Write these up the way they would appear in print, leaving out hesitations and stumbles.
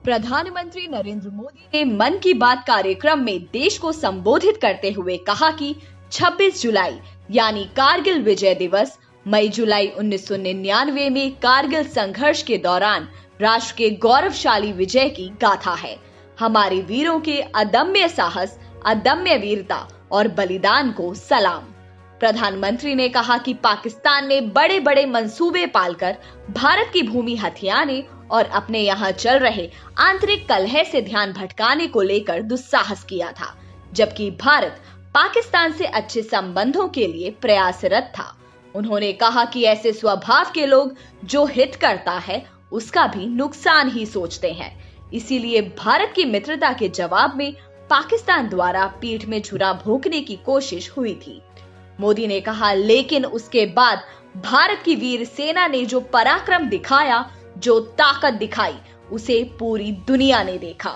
प्रधानमंत्री नरेंद्र मोदी ने मन की बात कार्यक्रम में देश को संबोधित करते हुए कहा कि 26 जुलाई यानी कारगिल विजय दिवस मई जुलाई 1999 में कारगिल संघर्ष के दौरान राष्ट्र के गौरवशाली विजय की गाथा है। हमारे वीरों के अदम्य साहस, अदम्य वीरता और बलिदान को सलाम। प्रधानमंत्री ने कहा कि पाकिस्तान ने बड़े बड़े मंसूबे पालकर भारत की भूमि हथियाने और अपने यहाँ चल रहे आंतरिक कलह से ध्यान भटकाने को लेकर दुस्साहस किया था, जबकि भारत पाकिस्तान से अच्छे संबंधों के लिए प्रयासरत था। उन्होंने कहा कि ऐसे स्वभाव के लोग जो हित करता है उसका भी नुकसान ही सोचते हैं, इसीलिए भारत की मित्रता के जवाब में पाकिस्तान द्वारा पीठ में छुरा भोंकने की कोशिश हुई थी। मोदी ने कहा, लेकिन उसके बाद भारत की वीर सेना ने जो पराक्रम दिखाया, जो ताकत दिखाई, उसे पूरी दुनिया ने देखा।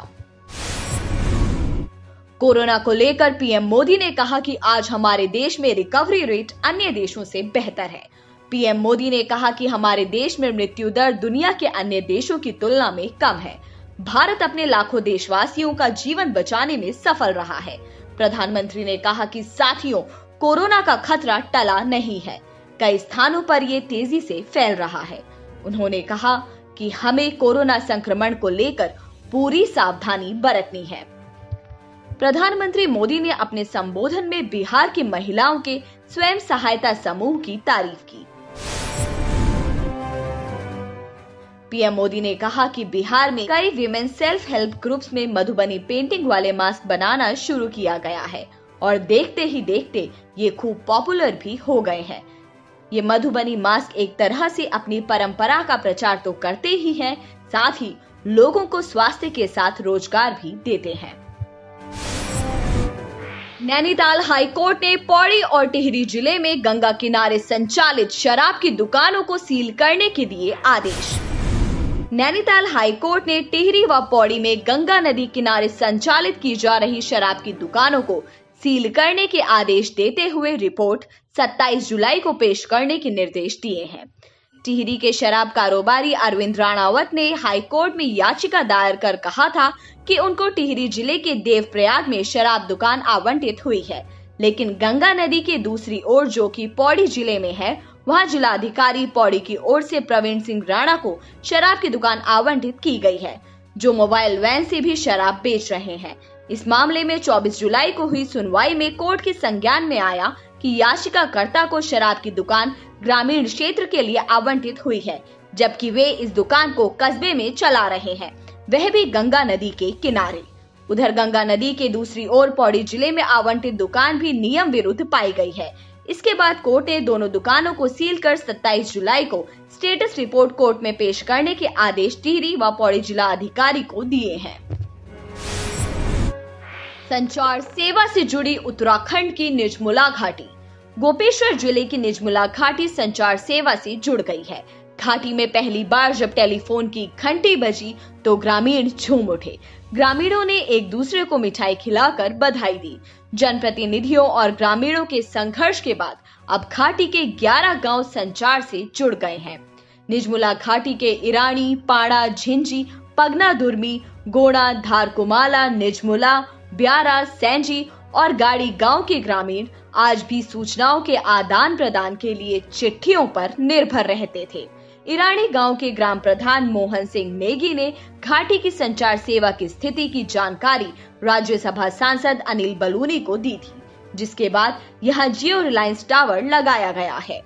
कोरोना को लेकर पीएम मोदी ने कहा कि आज हमारे देश में रिकवरी रेट अन्य देशों से बेहतर है। पीएम मोदी ने कहा कि हमारे देश में मृत्यु दर दुनिया के अन्य देशों की तुलना में कम है। भारत अपने लाखों देशवासियों का जीवन बचाने में सफल रहा है। प्रधानमंत्री ने कहा कि साथियों, कोरोना का खतरा टला नहीं है, कई स्थानों पर ये तेजी से फैल रहा है। उन्होंने कहा कि हमें कोरोना संक्रमण को लेकर पूरी सावधानी बरतनी है। प्रधानमंत्री मोदी ने अपने संबोधन में बिहार की महिलाओं के स्वयं सहायता समूह की तारीफ की। पीएम मोदी ने कहा कि बिहार में कई विमेन सेल्फ हेल्प ग्रुप्स में मधुबनी पेंटिंग वाले मास्क बनाना शुरू किया गया है और देखते ही देखते ये खूब पॉपुलर भी हो गए हैं। ये मधुबनी मास्क एक तरह से अपनी परंपरा का प्रचार तो करते ही हैं, साथ ही लोगों को स्वास्थ्य के साथ रोजगार भी देते हैं। नैनीताल हाई कोर्ट ने पौड़ी और टिहरी जिले में गंगा किनारे संचालित शराब की दुकानों को सील करने के दिए आदेश। नैनीताल हाई कोर्ट ने टिहरी व पौड़ी में गंगा नदी किनारे संचालित की जा रही शराब की दुकानों को सील करने के आदेश देते हुए रिपोर्ट 27 जुलाई को पेश करने के निर्देश दिए हैं। टिहरी के शराब कारोबारी अरविंद राणावत ने हाई कोर्ट में याचिका दायर कर कहा था कि उनको टिहरी जिले के देवप्रयाग में शराब दुकान आवंटित हुई है, लेकिन गंगा नदी के दूसरी ओर जो कि पौड़ी जिले में है, वहां जिलाधिकारी पौड़ी की ओर से प्रवीण सिंह राणा को शराब की दुकान आवंटित की गई है, जो मोबाइल वैन से भी शराब बेच रहे हैं। इस मामले में 24 जुलाई को हुई सुनवाई में कोर्ट के संज्ञान में आया कि याचिकाकर्ता को शराब की दुकान ग्रामीण क्षेत्र के लिए आवंटित हुई है, जबकि वे इस दुकान को कस्बे में चला रहे हैं, वह भी गंगा नदी के किनारे। उधर गंगा नदी के दूसरी ओर पौड़ी जिले में आवंटित दुकान भी नियम विरुद्ध पाई गई है। इसके बाद कोर्ट ने दोनों दुकानों को सील कर 27 जुलाई को स्टेटस रिपोर्ट कोर्ट में पेश करने के आदेश टिहरी व पौड़ी जिला अधिकारी को दिए हैं। संचार सेवा से जुड़ी उत्तराखंड की निजमुला घाटी। गोपेश्वर जिले की निजमुला घाटी संचार सेवा से जुड़ गई है। घाटी में पहली बार जब टेलीफोन की घंटी बजी तो ग्रामीण झूम उठे। ग्रामीणों ने एक दूसरे को मिठाई खिलाकर बधाई दी। जनप्रतिनिधियों और ग्रामीणों के संघर्ष के बाद अब घाटी के 11 गांव संचार से जुड़ गए हैं। निजमुला घाटी के इरानी, पाड़ा, झिंजी, पगना दुर्मी, गोड़ा, धारकुमाला, निजमुला, ब्यारा, सैंजी और गाड़ी गांव के ग्रामीण आज भी सूचनाओं के आदान प्रदान के लिए चिट्ठियों पर निर्भर रहते थे। इरानी गांव के ग्राम प्रधान मोहन सिंह नेगी ने घाटी की संचार सेवा की स्थिति की जानकारी राज्यसभा सांसद अनिल बलूनी को दी थी, जिसके बाद यहां जियो रिलायंस टावर लगाया गया है।